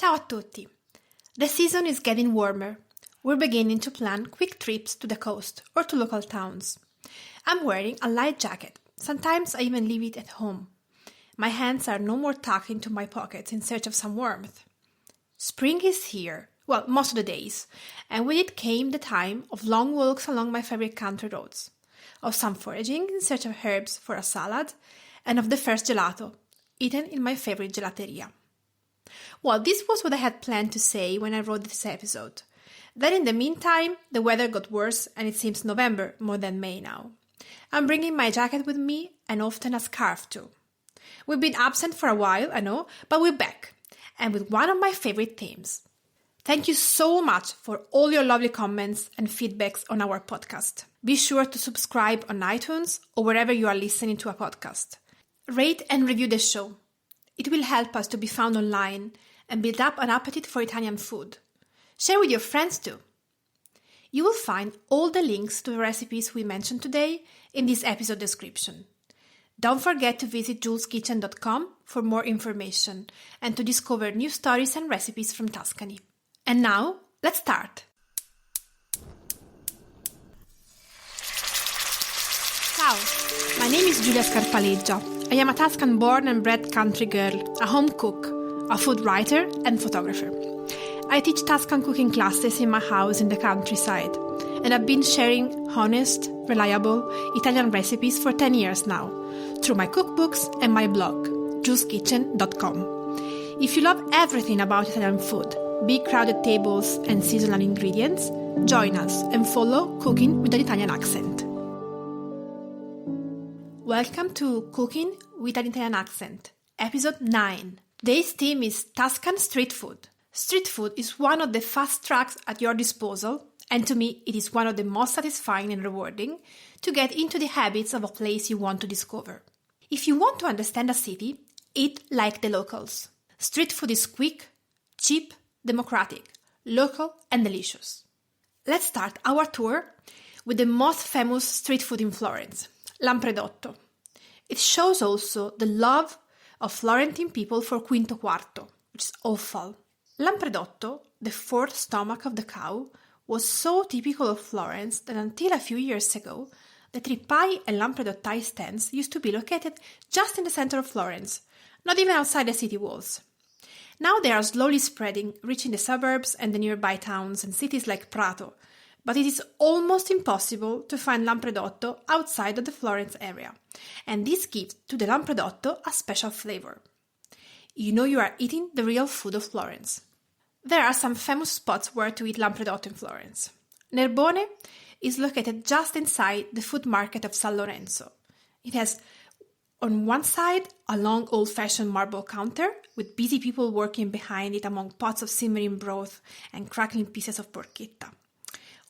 Ciao a tutti! The season is getting warmer. We're beginning to plan quick trips to the coast or to local towns. I'm wearing a light jacket. Sometimes I even leave it at home. My hands are no more tucked into my pockets in search of some warmth. Spring is here, well, most of the days, and with it came the time of long walks along my favorite country roads, of some foraging in search of herbs for a salad, and of the first gelato, eaten in my favorite gelateria. Well, this was what I had planned to say when I wrote this episode. Then in the meantime, the weather got worse and it seems November more than May now. I'm bringing my jacket with me and often a scarf too. We've been absent for a while, I know, but we're back, and with one of my favorite themes. Thank you so much for all your lovely comments and feedbacks on our podcast. Be sure to subscribe on iTunes or wherever you are listening to a podcast. Rate and review the show. It will help us to be found online and build up an appetite for Italian food. Share with your friends too. You will find all the links to the recipes we mentioned today in this episode description. Don't forget to visit julskitchen.com for more information and to discover new stories and recipes from Tuscany. And now, let's start! Ciao, my name is Giulia Scarpaleggia. I am a Tuscan-born and bred country girl, a home cook, a food writer and photographer. I teach Tuscan cooking classes in my house in the countryside, and I've been sharing honest, reliable Italian recipes for 10 years now, through my cookbooks and my blog, julskitchen.com. If you love everything about Italian food, big crowded tables and seasonal ingredients, join us and follow Cooking with an Italian Accent. Welcome to Cooking with an Italian Accent, episode 9. Today's theme is Tuscan street food. Street food is one of the fast tracks at your disposal, and to me it is one of the most satisfying and rewarding to get into the habits of a place you want to discover. If you want to understand a city, eat like the locals. Street food is quick, cheap, democratic, local and delicious. Let's start our tour with the most famous street food in Florence, lampredotto. It shows also the love of Florentine people for quinto quarto, which is offal. Lampredotto, the fourth stomach of the cow, was so typical of Florence that until a few years ago, the trippai and lampredottai stands used to be located just in the center of Florence, not even outside the city walls. Now they are slowly spreading, reaching the suburbs and the nearby towns and cities like Prato, but it is almost impossible to find lampredotto outside of the Florence area, and this gives to the lampredotto a special flavor. You know you are eating the real food of Florence. There are some famous spots where to eat lampredotto in Florence. Narbonne is located just inside the food market of San Lorenzo. It has on one side a long old-fashioned marble counter with busy people working behind it among pots of simmering broth and crackling pieces of porchetta.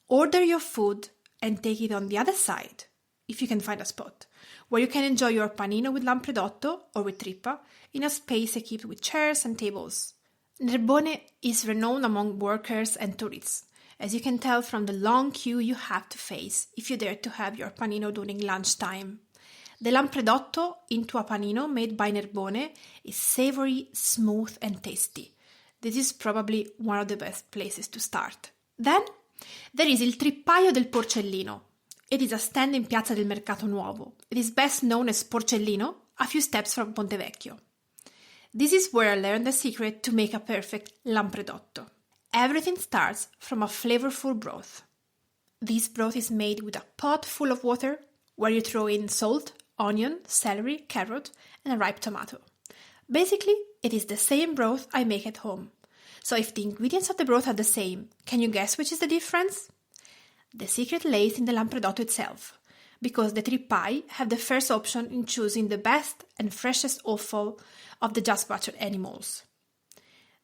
Order your food and take it on the other side, if you can find a spot, where you can enjoy your panino with lampredotto or with trippa in a space equipped with chairs and tables. Narbonne is renowned among workers and tourists, as you can tell from the long queue you have to face if you dare to have your panino during lunchtime. The lampredotto into a panino made by Narbonne is savory, smooth and tasty. This is probably one of the best places to start. Then there is il trippaio del Porcellino. It is a stand in Piazza del Mercato Nuovo. It is best known as Porcellino, a few steps from Ponte Vecchio. This is where I learned the secret to make a perfect lampredotto. Everything starts from a flavorful broth. This broth is made with a pot full of water, where you throw in salt, onion, celery, carrot, and a ripe tomato. Basically, it is the same broth I make at home. So if the ingredients of the broth are the same, can you guess which is the difference? The secret lays in the lampredotto itself, because the trippai have the first option in choosing the best and freshest offal of the just butchered animals.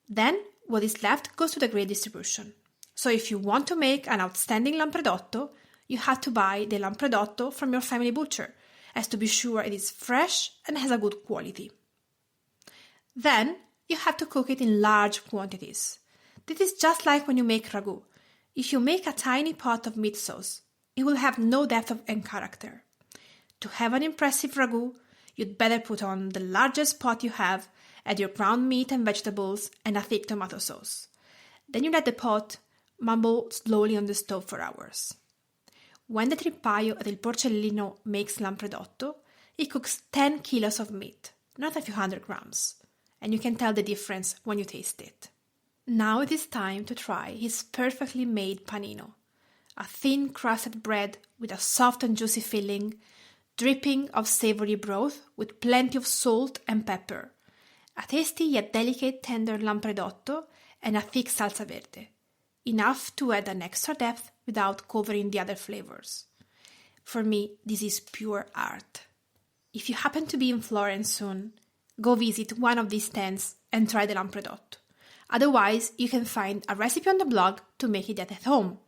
Then, what is left goes to the great distribution. So if you want to make an outstanding lampredotto, you have to buy the lampredotto from your family butcher, as to be sure it is fresh and has a good quality. Then, you have to cook it in large quantities. This is just like when you make ragu. If you make a tiny pot of meat sauce, it will have no depth and character. To have an impressive ragu, you'd better put on the largest pot you have Add your ground meat and vegetables and a thick tomato sauce. Then you let the pot mumble slowly on the stove for hours. When the tripaio del porcellino makes lampredotto, it cooks 10 kilos of meat, not a few hundred grams, and you can tell the difference when you taste it. Now it is time to try his perfectly made panino, a thin crusted bread with a soft and juicy filling, dripping of savory broth with plenty of salt and pepper, a tasty yet delicate tender lampredotto, and a thick salsa verde, enough to add an extra depth without covering the other flavors. For me, this is pure art. If you happen to be in Florence soon, go visit one of these stands and try the lampredotto. Otherwise, you can find a recipe on the blog to make it at home,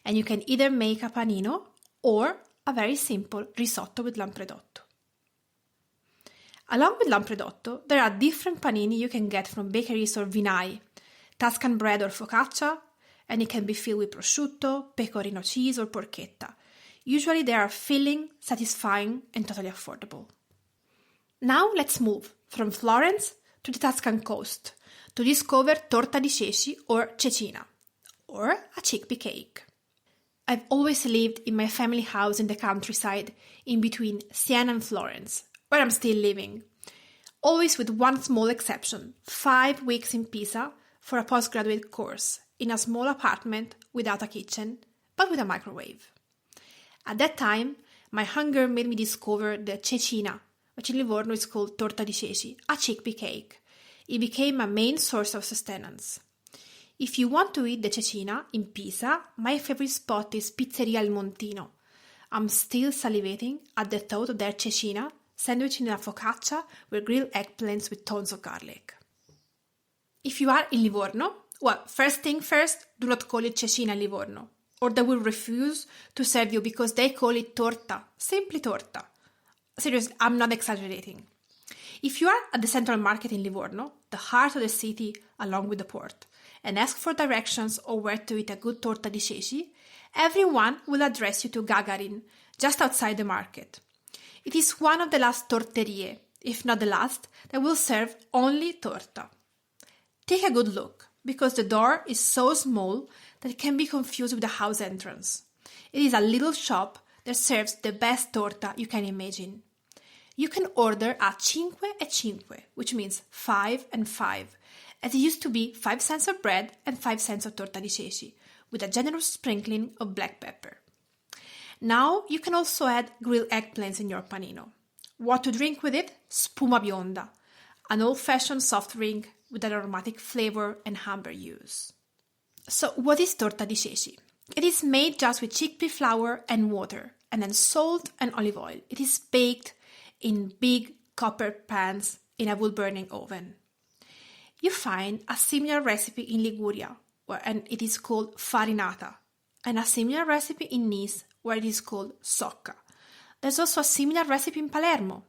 and you can either make a panino or a very simple risotto with lampredotto. Along with lampredotto, there are different panini you can get from bakeries or vinai, Tuscan bread or focaccia, and it can be filled with prosciutto, pecorino cheese or porchetta. Usually they are filling, satisfying, and totally affordable. Now let's move from Florence to the Tuscan coast to discover torta di ceci or cecina, or a chickpea cake. I've always lived in my family house in the countryside in between Siena and Florence, where I'm still living. Always with one small exception, 5 weeks in Pisa for a postgraduate course in a small apartment without a kitchen, but with a microwave. At that time, my hunger made me discover the cecina, which in Livorno is called torta di ceci, a chickpea cake. It became a main source of sustenance. If you want to eat the cecina in Pisa, my favorite spot is Pizzeria Il Montino. I'm still salivating at the thought of their cecina sandwiched in a focaccia with grilled eggplants with tons of garlic. If you are in Livorno, well, first thing first, do not call it cecina in Livorno, or they will refuse to serve you because they call it torta, simply torta. Seriously, I'm not exaggerating. If you are at the Central Market in Livorno, the heart of the city along with the port, and ask for directions or where to eat a good torta di ceci, everyone will address you to Gagarin, just outside the market. It is one of the last torterie, if not the last, that will serve only torta. Take a good look, because the door is so small that it can be confused with the house entrance. It is a little shop that serves the best torta you can imagine. You can order a 5 e 5, which means 5 and 5, as it used to be 5 cents of bread and 5 cents of torta di ceci, with a generous sprinkling of black pepper. Now you can also add grilled eggplants in your panino. What to drink with it? Spuma bionda, an old-fashioned soft drink with an aromatic flavor and amber juice. So what is torta di ceci? It is made just with chickpea flour and water, and then salt and olive oil. It is baked in big copper pans in a wood-burning oven. You find a similar recipe in Liguria, and it is called farinata, and a similar recipe in Nice, where it is called socca. There's also a similar recipe in Palermo.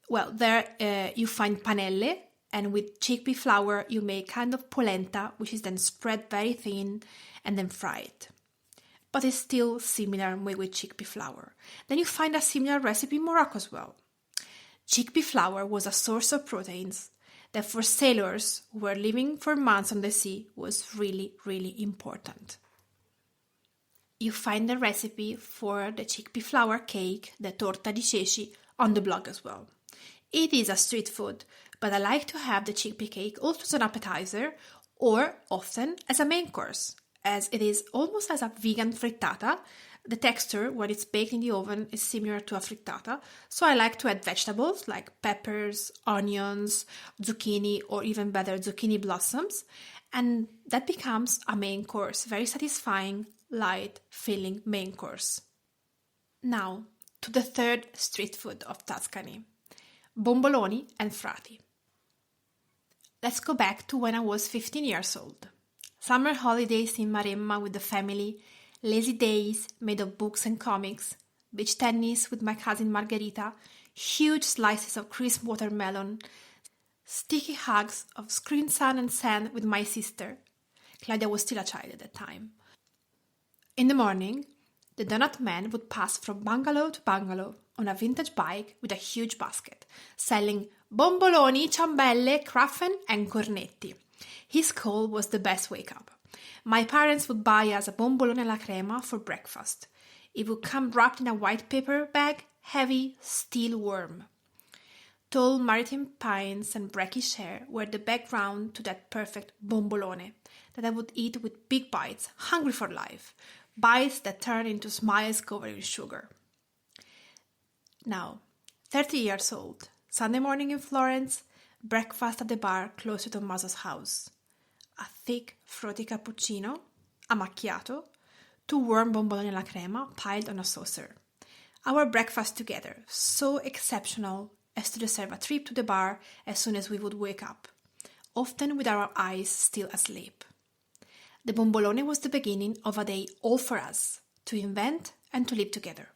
Well, there you find panelle, and with chickpea flour you make kind of polenta, which is then spread very thin and then fried. But it's still similar made with chickpea flour. Then you find a similar recipe in Morocco as well. Chickpea flour was a source of proteins that for sailors who were living for months on the sea was really, really important. You find the recipe for the chickpea flour cake, the torta di ceci, on the blog as well. It is a street food, but I like to have the chickpea cake also as an appetizer or often as a main course, as it is almost as a vegan frittata. The texture, when it's baked in the oven, is similar to a frittata, so I like to add vegetables like peppers, onions, zucchini, or even better, zucchini blossoms, and that becomes a main course, very satisfying, light, filling main course. Now, to the third street food of Tuscany, bomboloni and frati. Let's go back to when I was 15 years old. Summer holidays in Maremma with the family, lazy days made of books and comics, beach tennis with my cousin Margherita, huge slices of crisp watermelon, sticky hugs of screen sun and sand with my sister. Claudia was still a child at that time. In the morning, the donut man would pass from bungalow to bungalow on a vintage bike with a huge basket, selling bomboloni, ciambelle, craffen, and cornetti. His call was the best wake-up. My parents would buy us a bombolone alla crema for breakfast. It would come wrapped in a white paper bag, heavy, still warm. Tall maritime pines and brackish hair were the background to that perfect bombolone that I would eat with big bites, hungry for life, bites that turned into smiles covered in sugar. Now, 30 years old, Sunday morning in Florence, breakfast at the bar close to Tommaso's house. A thick, frothy cappuccino, a macchiato, 2 warm bomboloni alla crema piled on a saucer. Our breakfast together, so exceptional as to deserve a trip to the bar as soon as we would wake up, often with our eyes still asleep. The bombolone was the beginning of a day all for us, to invent and to live together.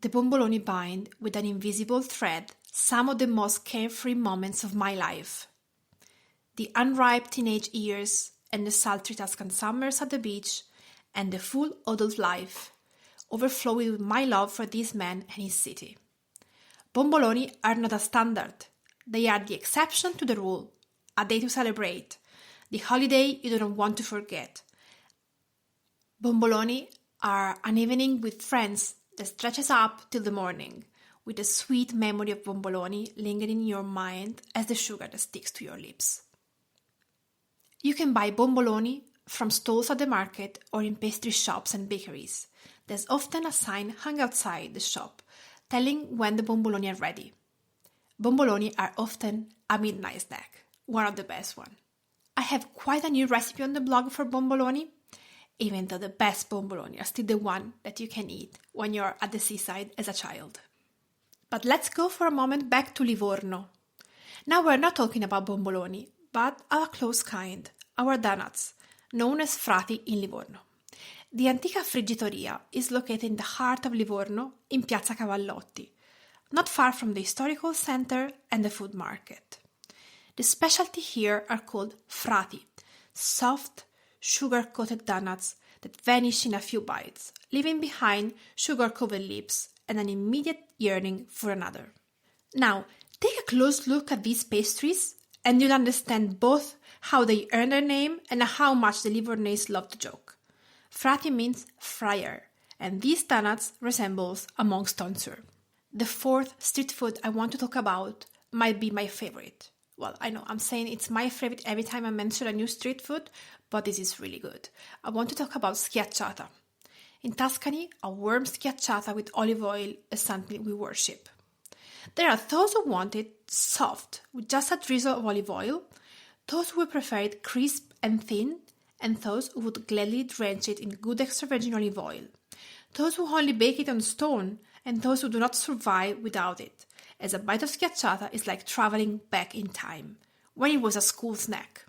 The bomboloni bind with an invisible thread some of the most carefree moments of my life. The unripe teenage years and the sultry Tuscan summers at the beach and the full adult life, overflowing with my love for this man and his city. Bomboloni are not a standard. They are the exception to the rule, a day to celebrate, the holiday you don't want to forget. Bomboloni are an evening with friends that stretches up till the morning, with the sweet memory of bomboloni lingering in your mind as the sugar that sticks to your lips. You can buy bomboloni from stalls at the market or in pastry shops and bakeries. There's often a sign hung outside the shop telling when the bomboloni are ready. Bomboloni are often a midnight snack, one of the best ones. I have quite a new recipe on the blog for bomboloni, even though the best bomboloni are still the one that you can eat when you're at the seaside as a child. But let's go for a moment back to Livorno. Now we're not talking about bomboloni, but a close kind, our donuts, known as frati in Livorno. The Antica Friggitoria is located in the heart of Livorno in Piazza Cavallotti, not far from the historical center and the food market. The specialty here are called frati, soft, sugar-coated donuts that vanish in a few bites, leaving behind sugar-covered lips and an immediate yearning for another. Now, take a close look at these pastries and you'll understand both how they earn their name and how much the Livornese love to joke. Frati means friar, and these donuts resembles a monk's tonsure. The fourth street food I want to talk about might be my favorite. Well, I know I'm saying it's my favorite every time I mention a new street food, but this is really good. I want to talk about schiacciata. In Tuscany, a warm schiacciata with olive oil is something we worship. There are those who want it soft, with just a drizzle of olive oil, those who prefer it crisp and thin, and those who would gladly drench it in good extra virgin olive oil, those who only bake it on stone, and those who do not survive without it, as a bite of schiacciata is like traveling back in time, when it was a school snack.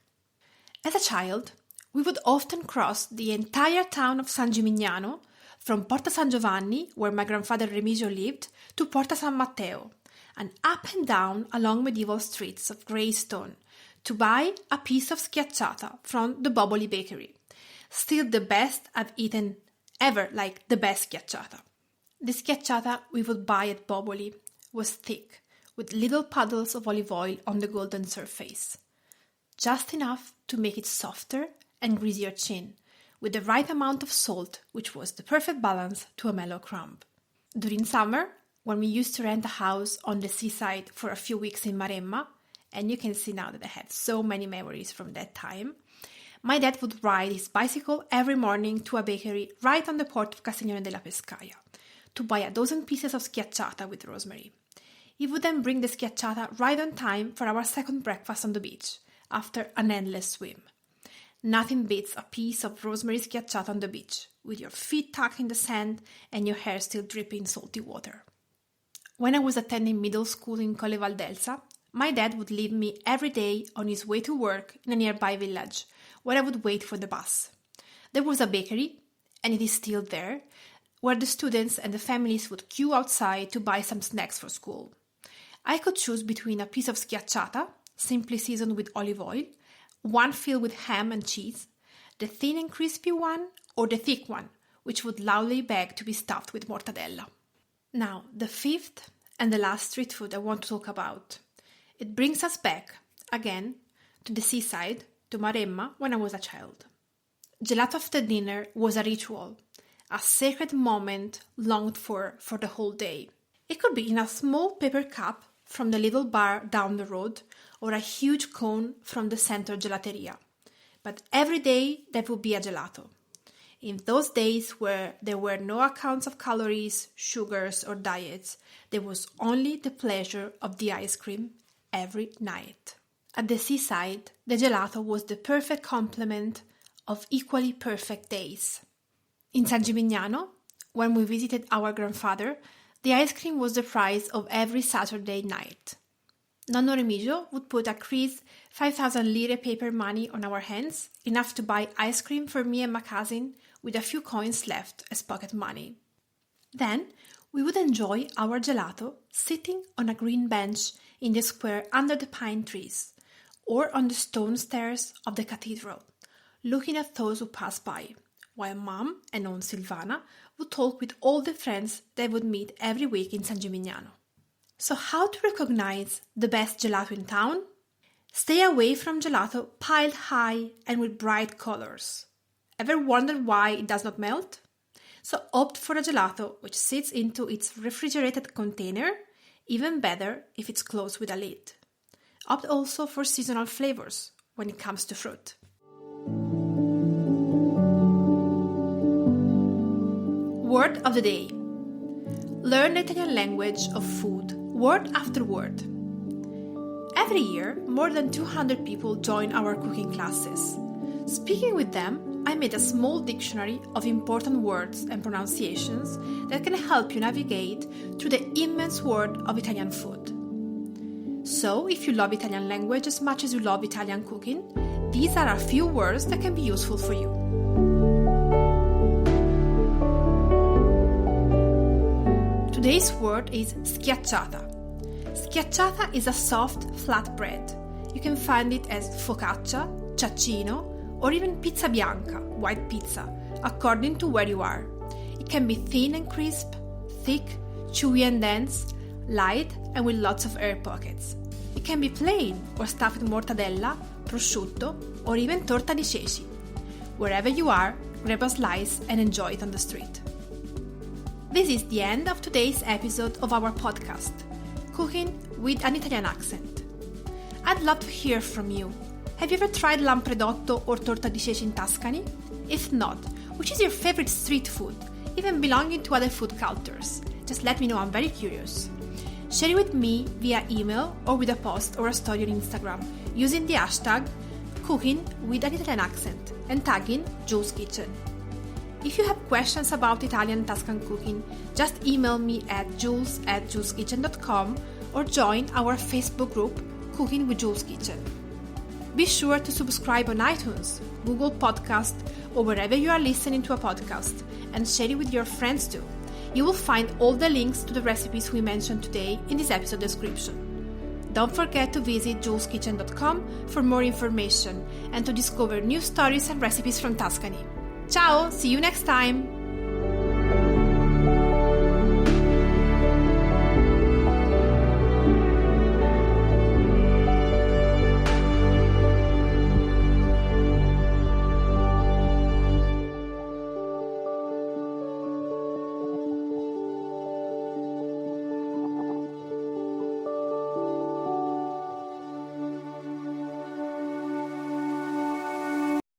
As a child, we would often cross the entire town of San Gimignano, from Porta San Giovanni, where my grandfather Remigio lived, to Porta San Matteo, and up and down along medieval streets of grey stone, to buy a piece of schiacciata from the Boboli bakery. Still the best I've eaten ever, like the best schiacciata. The schiacciata we would buy at Boboli was thick, with little puddles of olive oil on the golden surface. Just enough to make it softer and grease your chin, with the right amount of salt, which was the perfect balance to a mellow crumb. During summer, when we used to rent a house on the seaside for a few weeks in Maremma, and you can see now that I have so many memories from that time, my dad would ride his bicycle every morning to a bakery right on the port of Castiglione della Pescaia to buy a dozen pieces of schiacciata with rosemary. He would then bring the schiacciata right on time for our second breakfast on the beach, after an endless swim. Nothing beats a piece of rosemary schiacciata on the beach, with your feet tucked in the sand and your hair still dripping salty water. When I was attending middle school in Colle Valdelsa, my dad would leave me every day on his way to work in a nearby village, where I would wait for the bus. There was a bakery, and it is still there, where the students and the families would queue outside to buy some snacks for school. I could choose between a piece of schiacciata, simply seasoned with olive oil, one filled with ham and cheese, the thin and crispy one, or the thick one, which would loudly beg to be stuffed with mortadella. Now, the fifth and the last street food I want to talk about It brings us back, again, to the seaside, to Maremma, when I was a child. Gelato after dinner was a ritual, a sacred moment longed for the whole day. It could be in a small paper cup from the little bar down the road, or a huge cone from the center gelateria. But every day there would be a gelato. In those days where there were no accounts of calories, sugars, or diets, there was only the pleasure of the ice cream every night. At the seaside, the gelato was the perfect complement of equally perfect days. In San Gimignano, when we visited our grandfather, the ice cream was the prize of every Saturday night. Nonno Remigio would put a crisp 5,000 lire paper money on our hands, enough to buy ice cream for me and my cousin, with a few coins left as pocket money. Then we would enjoy our gelato sitting on a green bench in the square under the pine trees, or on the stone stairs of the cathedral, looking at those who passed by, while Mom and Aunt Silvana would talk with all the friends they would meet every week in San Gimignano. So how to recognize the best gelato in town? Stay away from gelato piled high and with bright colors. Ever wondered why it does not melt? So opt for a gelato which sits into its refrigerated container, even better if it's closed with a lid. Opt also for seasonal flavors when it comes to fruit. Word of the day. Learn the Italian language of food, word after word. Every year, more than 200 people join our cooking classes. Speaking with them, I made a small dictionary of important words and pronunciations that can help you navigate through the immense world of Italian food. So, if you love Italian language as much as you love Italian cooking, these are a few words that can be useful for you. Today's word is schiacciata. Schiacciata is a soft, flat bread. You can find it as focaccia, cecina, or even pizza bianca, white pizza, according to where you are. It can be thin and crisp, thick, chewy and dense, light and with lots of air pockets. It can be plain or stuffed with mortadella, prosciutto, or even torta di ceci. Wherever you are, grab a slice and enjoy it on the street. This is the end of today's episode of our podcast, Cooking with an Italian Accent. I'd love to hear from you. Have you ever tried lampredotto or torta di ceci in Tuscany? If not, which is your favorite street food, even belonging to other food cultures? Just let me know, I'm very curious. Share it with me via email or with a post or a story on Instagram using the hashtag Cooking with an Italian Accent and tagging Juls Kitchen. If you have questions about Italian Tuscan cooking, just email me at jules@julskitchen.com or join our Facebook group Cooking with Juls Kitchen. Be sure to subscribe on iTunes, Google Podcast, or wherever you are listening to a podcast, and share it with your friends too. You will find all the links to the recipes we mentioned today in this episode description. Don't forget to visit julskitchen.com for more information and to discover new stories and recipes from Tuscany. Ciao! See you next time!